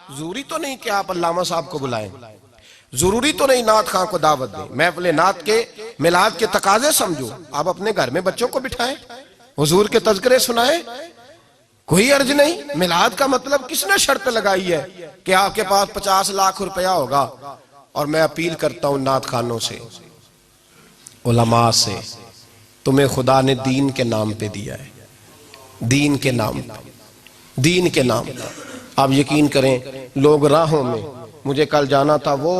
ضروری تو نہیں کہ آپ علامہ صاحب کو بلائیں، ضروری تو نہیں نعت خواں کو دعوت دیں، محفل نعت کے میلاد کے تقاضے سمجھو، آپ اپنے گھر میں بچوں کو بٹھائیں، حضور کے تذکرے سنائیں، کوئی عرض نہیں۔ میلاد کا مطلب کس نے شرط لگائی ہے کہ آپ کے پاس 50 لاکھ روپیہ ہوگا؟ اور میں اپیل کرتا ہوں نعت خانوں سے، علماء سے، تمہیں خدا نے دین کے نام پہ دیا ہے، دین کے نام پہ، دین کے نام پہ۔ آپ یقین کریں لوگ راہوں میں، مجھے کل جانا تھا وہ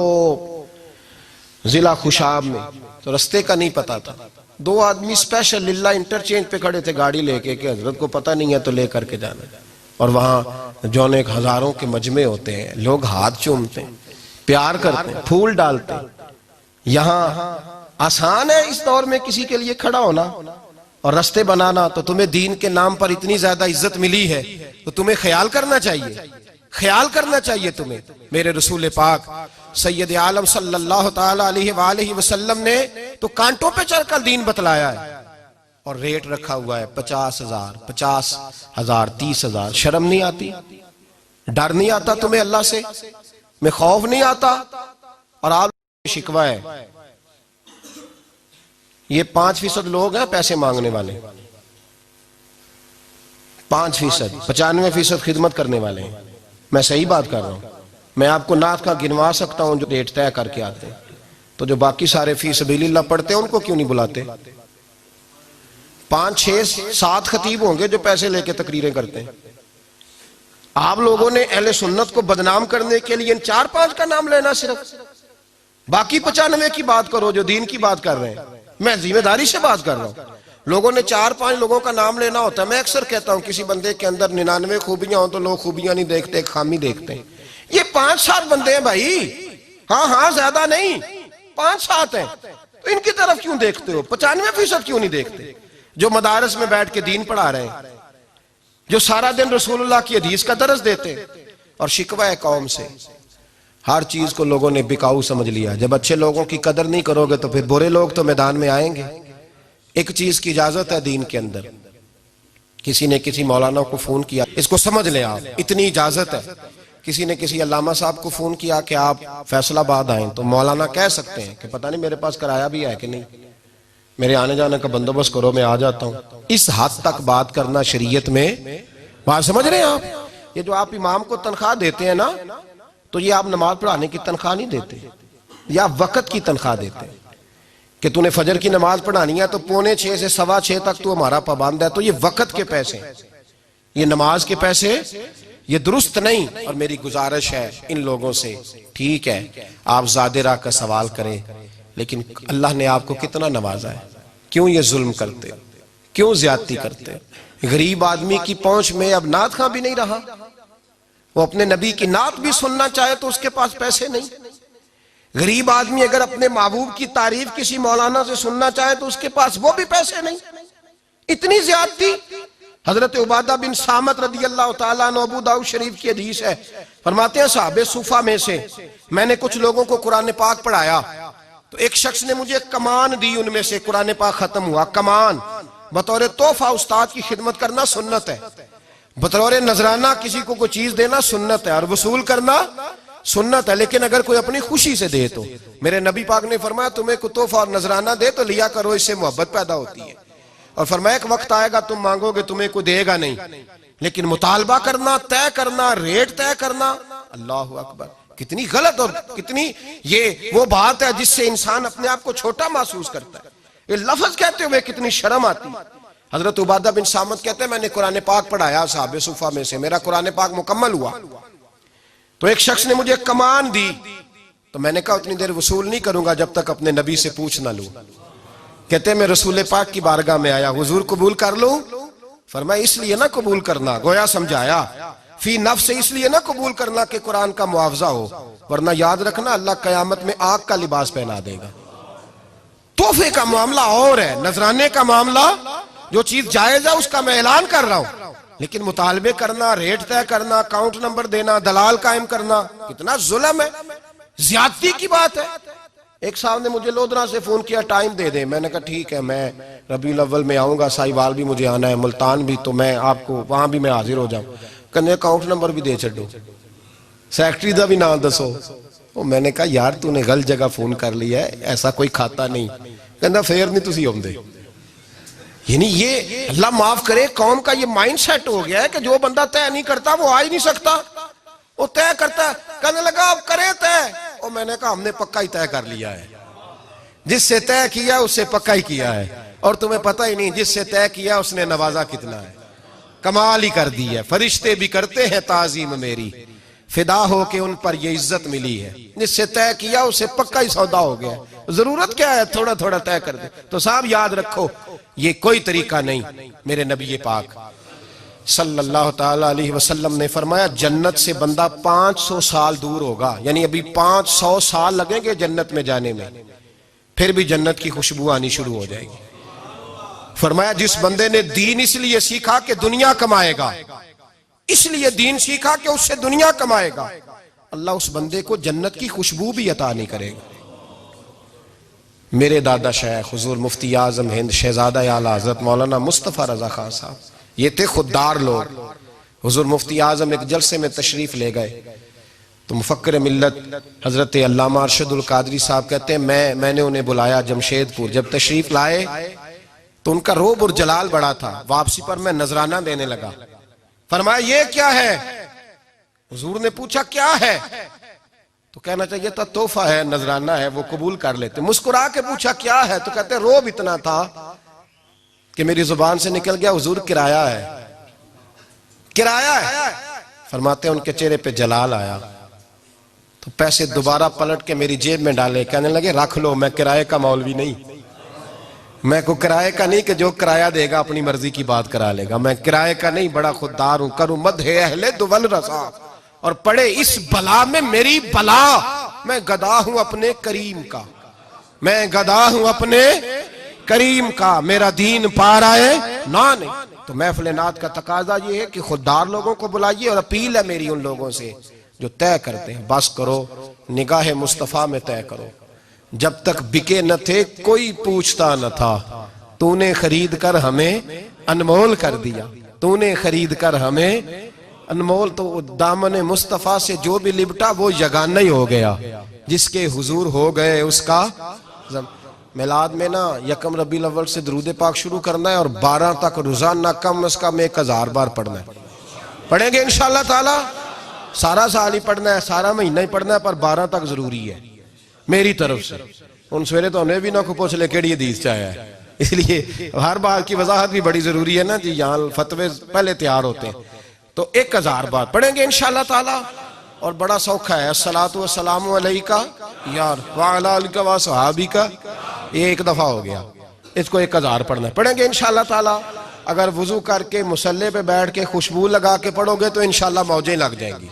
ضلع خوشاب میں، تو رستے کا نہیں پتا تھا، 2 آدمی اسپیشل للہ انٹرچینج پہ کھڑے تھے گاڑی لے کے کہ حضرت کو پتہ نہیں ہے تو لے کر کے جانا، اور وہاں جون ایک ہزاروں کے مجمع ہوتے ہیں، لوگ ہاتھ چومتے ہیں، پیار کرتے ہیں، پھول ڈالتے ہیں۔ یہاں آسان ہے اس دور میں کسی کے لیے کھڑا ہونا اور رستے بنانا، تو تمہیں دین کے نام پر اتنی زیادہ عزت ملی ہے تو تمہیں خیال کرنا چاہیے، خیال کرنا چاہیے تمہیں۔ میرے رسول پاک سید عالم صلی اللہ تعالی علیہ وآلہ وسلم نے تو کانٹوں پہ چڑھ کر دین بتلایا ہے، اور ریٹ رکھا ہوا ہے 50,000 50,000 30,000۔ شرم نہیں آتی؟ ڈر نہیں آتا تمہیں اللہ سے؟ میں خوف نہیں آتا؟ اور آپ شکوہ ہے یہ 5% لوگ ہیں پیسے مانگنے والے، 5%، 95% خدمت کرنے والے ہیں۔ میں صحیح بات کر رہا ہوں؟ میں آپ کو نعت کا گنوا سکتا ہوں جو ریٹ طے کر کے آتے ہیں، تو جو باقی سارے فی سبیل اللہ پڑھتے ہیں ان کو کیوں نہیں بلاتے؟ 5 6 7 خطیب ہوں گے جو پیسے لے کے تقریریں کرتے ہیں۔ آپ لوگوں نے اہل سنت کو بدنام کرنے کے لیے ان 4 5 کا نام لینا، صرف باقی 95 کی بات کرو جو دین کی بات کر رہے ہیں۔ میں ذمہ داری سے بات کر رہا ہوں، لوگوں نے 4 5 لوگوں کا نام لینا ہوتا ہے۔ میں اکثر کہتا ہوں کسی بندے کے اندر 99 خوبیاں ہوں تو لوگ خوبیاں نہیں دیکھتے، ایک خامی دیکھتے ہیں۔ یہ 5 7 بندے ہیں بھائی، ہاں زیادہ نہیں، 5 7 ہیں، تو ان کی طرف کیوں دیکھتے ہو؟ 95% کیوں نہیں دیکھتے؟ جو مدارس میں بیٹھ کے دین پڑھا رہے ہیں، جو سارا دن رسول اللہ کی حدیث کا درس دیتے، اور شکوہ ہے قوم سے۔ ہر چیز کو لوگوں نے بکاؤ سمجھ لیا۔ جب اچھے لوگوں کی قدر نہیں کرو گے تو پھر برے لوگ تو میدان میں آئیں گے۔ ایک چیز کی اجازت ہے دین کے اندر، کسی نے کسی مولانا کو فون کیا، اس کو سمجھ لیں آپ، اتنی اجازت ہے۔ کسی نے کسی علامہ صاحب کو فون کیا کہ آپ فیصل آباد آئیں، تو مولانا کہہ سکتے ہیں کہ پتہ نہیں میرے پاس کرایہ بھی ہے کہ نہیں، میرے آنے جانے کا بندوبست کرو، میں آ جاتا ہوں۔ اس حد تک بات کرنا شریعت میں، بات سمجھ رہے ہیں آپ؟ یہ جو آپ امام کو تنخواہ دیتے ہیں نا، تو یہ آپ نماز پڑھانے کی تنخواہ نہیں دیتے، یا وقت کی تنخواہ دیتے ہیں کہ تو نے فجر کی نماز پڑھانی ہے تو 5:45 سے 6:15 تک تو ہمارا پابند ہے، تو یہ وقت کے پیسے، یہ نماز کے پیسے، یہ درست نہیں۔ اور میری گزارش ہے ان لوگوں سے، ٹھیک ہے آپ زیادہ راہ کا سوال کریں، لیکن اللہ نے آپ کو کتنا نوازا ہے، کیوں یہ ظلم کرتے، کیوں زیادتی کرتے؟ غریب آدمی کی پہنچ میں اب نعت خواں بھی نہیں رہا، وہ اپنے نبی کی نعت بھی سننا چاہے تو اس کے پاس پیسے نہیں۔ غریب آدمی اگر اپنے محبوب کی تعریف کسی مولانا سے سننا چاہے تو اس کے پاس وہ بھی پیسے نہیں۔ اتنی زیادتی۔ حضرت عبادہ بن صامت رضی اللہ تعالیٰ عنہ، ابو داؤد شریف کی حدیث ہے، فرماتے ہیں صحابہ صوفہ میں سے میں نے کچھ لوگوں کو قرآن پاک پڑھایا تو ایک شخص نے مجھے کمان دی، ان میں سے قرآن پاک ختم ہوا، کمان بطور تحفہ استاد کی خدمت کرنا سنت ہے، بطور نذرانہ کسی کو کوئی چیز دینا سنت ہے، اور وصول کرنا سنت ہے، لیکن اگر کوئی اپنی خوشی سے دے تو میرے نبی پاک نے فرمایا تمہیں کوئی تحفہ اور نذرانہ دے تو لیا کرو، اس سے محبت پیدا ہوتی ہے، اور فرمایا ایک وقت آئے گا تم مانگو گے تمہیں کوئی دے گا نہیں، لیکن مطالبہ کرنا، طے کرنا، ریٹ طے کرنا، اللہ اکبر، کتنی غلط اور کتنی یہ وہ بات ہے جس سے انسان اپنے آپ کو چھوٹا محسوس کرتا ہے۔ یہ لفظ کہتے ہوئے کتنی شرم آتی۔ حضرت عبادہ بن صامت کہتے ہیں میں نے قرآن پاک پڑھایا صحابہ صفہ میں سے، میرا قرآن پاک مکمل ہوا تو ایک شخص نے مجھے کمان دی، تو میں نے کہا اتنی دیر وصول نہیں کروں گا جب تک اپنے نبی سے پوچھ نہ لوں۔ کہتے ہیں میں رسول پاک کی بارگاہ میں آیا، حضور قبول کر لوں؟ فرمایا اس لیے نہ قبول کرنا، گویا سمجھایا فی نفس، اس لیے نہ قبول کرنا کہ قرآن کا معاوضہ ہو، ورنہ یاد رکھنا اللہ قیامت میں آگ کا لباس پہنا دے گا۔ تحفے کا معاملہ اور ہے، نذرانے کا معاملہ جو چیز جائز ہے اس کا میں اعلان کر رہا ہوں، لیکن مطالبے کرنا، ریٹ طے کرنا، اکاؤنٹ نمبر دینا، دلال قائم کرنا، کتنا ظلم ہے، زیادتی کی بات ہے۔ ایک صاحب نے مجھے لودھرا سے فون کیا ٹائم دے دیں، میں نے کہا ٹھیک ہے میں ربیع الاول میں آؤں گا، ساہیوال بھی مجھے آنا ہے، ملتان بھی، تو میں آپ کو وہاں بھی میں حاضر ہو جاؤں، کہنے اکاؤنٹ نمبر بھی دے چھڈو، سیکٹری دا بھی نام دسو. میں نے کہا یار تو نے غلط جگہ فون کر لیا ہے, ایسا کوئی کھاتا نہیں. کہنا پھر نہیں تسی آؤندے. یعنی یہ اللہ معاف کرے قوم کا یہ مائنڈ سیٹ ہو گیا ہے کہ جو بندہ طے نہیں کرتا وہ آ ہی نہیں سکتا, وہ طے کرتا ہے. کہنے لگا اب کرے طے. اور میں نے کہا ہم نے پکا ہی طے کر لیا ہے, جس سے طے کیا اس سے پکا ہی کیا ہے. اور تمہیں پتہ ہی نہیں جس سے طے کیا اس نے نوازا کتنا ہے, کمال ہی کر دی ہے. فرشتے بھی کرتے ہیں تعظیم میری, فدا ہو کے ان پر یہ عزت ملی ہے. جس سے طے کیا اس سے پکا ہی سودا ہو گیا. ضرورت کیا ہے تھوڑا تھوڑا طے کر دے. تو صاحب یاد رکھو یہ کوئی طریقہ نہیں. میرے نبی پاک صلی اللہ تعالی علیہ وسلم نے فرمایا جنت سے بندہ 500 سال دور ہوگا, یعنی ابھی 500 سال لگیں گے جنت میں جانے میں, پھر بھی جنت کی خوشبو آنی شروع ہو جائے گی. فرمایا جس بندے نے دین اس لیے سیکھا کہ دنیا کمائے گا, اس لیے دین سیکھا کہ اس سے دنیا کمائے گا, اللہ اس بندے کو جنت کی خوشبو بھی عطا نہیں کرے گا. میرے دادا شیخ حضور مفتی اعظم ہند شہزادہ اعلیٰ حضرت مولانا مصطفیٰ رضا خان صاحب, یہ تھے خوددار لوگ. حضور مفتی اعظم ایک جلسے میں تشریف لے گئے تو مفکر ملت حضرت علامہ ارشد القادری صاحب کہتے ہیں میں نے انہیں بلایا جمشید پور. جب تشریف لائے تو ان کا روب اور جلال بڑا تھا. واپسی پر میں نذرانہ دینے لگا. فرمایا یہ کیا ہے؟ حضور نے پوچھا کیا ہے؟ تو کہنا چاہیے تھا تحفہ ہے, نذرانہ ہے, وہ قبول کر لیتے. مسکرا کے پوچھا کیا ہے؟ تو کہتے روب اتنا تھا کہ میری زبان سے نکل گیا حضور کرایہ ہے, کرایہ ہے. فرماتے ہیں ان کے چہرے پہ جلال آیا تو پیسے دوبارہ پلٹ کے میری جیب میں ڈالے. کہنے لگے رکھ لو, میں کرایہ کا مولوی نہیں, میں کو کرایہ کا نہیں کہ جو کرایہ دے گا اپنی مرضی کی بات کرا لے گا. میں کرایہ کا نہیں, بڑا خوددار ہوں. کروں مدح اہل دول رضا اور پڑے اس بلا میں میری بلا. میں گدا ہوں اپنے کریم کا, میں گدا ہوں اپنے کریم کا, میرا دین پار آئے نہ نہیں. تو محفل نعت کا تقاضا یہ ہے کہ خوددار لوگوں کو بلائیے, اور اپیل ہے میری ان لوگوں سے جو طے کرتے ہیں بس کرو نگاہ مصطفیٰ میں طے کرو. جب تک بکے نہ تھے کوئی پوچھتا نہ تھا, تو نے خرید کر ہمیں انمول کر دیا, تو نے خرید کر ہمیں انمول. تو دامن مصطفیٰ سے جو بھی لپٹا وہ یگانہ ہی ہو گیا, جس کے حضور ہو گئے اس کا. میلاد میں نا یکم ربیع الاول سے درود پاک شروع کرنا ہے اور 12 تک روزانہ کم از کم 1000 بار پڑھنا ہے. پڑھیں گے انشاءاللہ تعالی, سارا سال ہی پڑھنا ہے, سارا مہینہ ہی پڑھنا ہے, پر 12 تک ضروری ہے میری طرف سے. ان سویرے تو انہیں بھی نہ کو پوچھ لے کیڑی حدیث چاہیا ہے, اس لیے ہر بات کی وضاحت بھی بڑی ضروری ہے نا جی, یہاں فتوے پہلے تیار ہوتے ہیں. تو 1000 بار پڑھیں گے انشاءاللہ تعالی, اور بڑا سوکھا ہے الصلاۃ والسلام علیکہ یار وعلی آلکہ وصحابکہ, یہ ایک دفعہ ہو گیا, اس کو 1000 پڑھنا ہے. پڑھیں گے انشاءاللہ تعالی. اگر وضو کر کے مصلی پہ بیٹھ کے خوشبو لگا کے پڑھو گے تو انشاءاللہ موجیں لگ جائیں گی,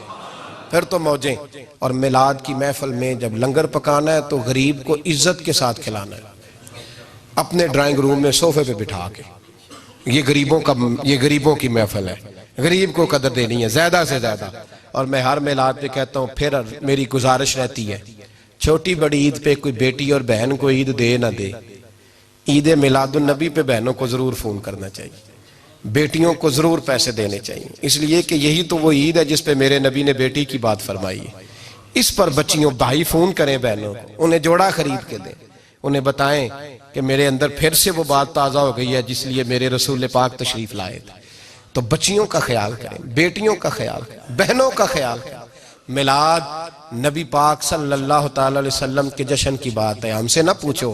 پھر تو موجیں. اور میلاد کی محفل میں جب لنگر پکانا ہے تو غریب کو عزت کے ساتھ کھلانا ہے, اپنے ڈرائنگ روم میں صوفے پہ بٹھا کے. یہ غریبوں کی محفل ہے, غریب کو قدر دینی ہے زیادہ سے زیادہ. اور میں ہر میلاد پہ کہتا ہوں, پھر میری گزارش رہتی ہے چھوٹی بڑی عید پہ کوئی بیٹی اور بہن کو عید دے نہ دے, عید میلاد النبی پہ بہنوں کو ضرور فون کرنا چاہیے, بیٹیوں کو ضرور پیسے دینے چاہیے, اس لیے کہ یہی تو وہ عید ہے جس پہ میرے نبی نے بیٹی کی بات فرمائی ہے. اس پر بچیوں بھائی فون کریں بہنوں کو, انہیں جوڑا خرید کے دیں, انہیں بتائیں کہ میرے اندر پھر سے وہ بات تازہ ہو گئی ہے جس لیے میرے رسول پاک تشریف لائے تھے. تو بچیوں کا خیال کریں, بیٹیوں کا خیال کریں, بہنوں کا خیال کریں. میلاد نبی پاک صلی اللہ تعالی علیہ وسلم کے جشن کی بات ہے. ہم سے نہ پوچھو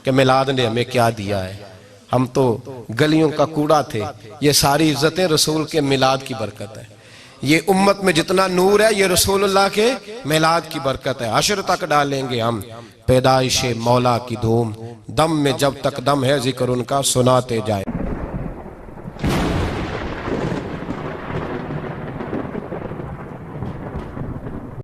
کہ میلاد نے ہمیں کیا دیا ہے, ہم تو گلیوں کا کوڑا تھے. یہ ساری عزتیں رسول کے میلاد کی برکت ہے. یہ امت میں جتنا نور ہے یہ رسول اللہ کے میلاد کی برکت ہے. حشر تک ڈالیں گے ہم پیدائش مولا کی دھوم, دم میں جب تک دم ہے ذکر ان کا سناتے جائیں.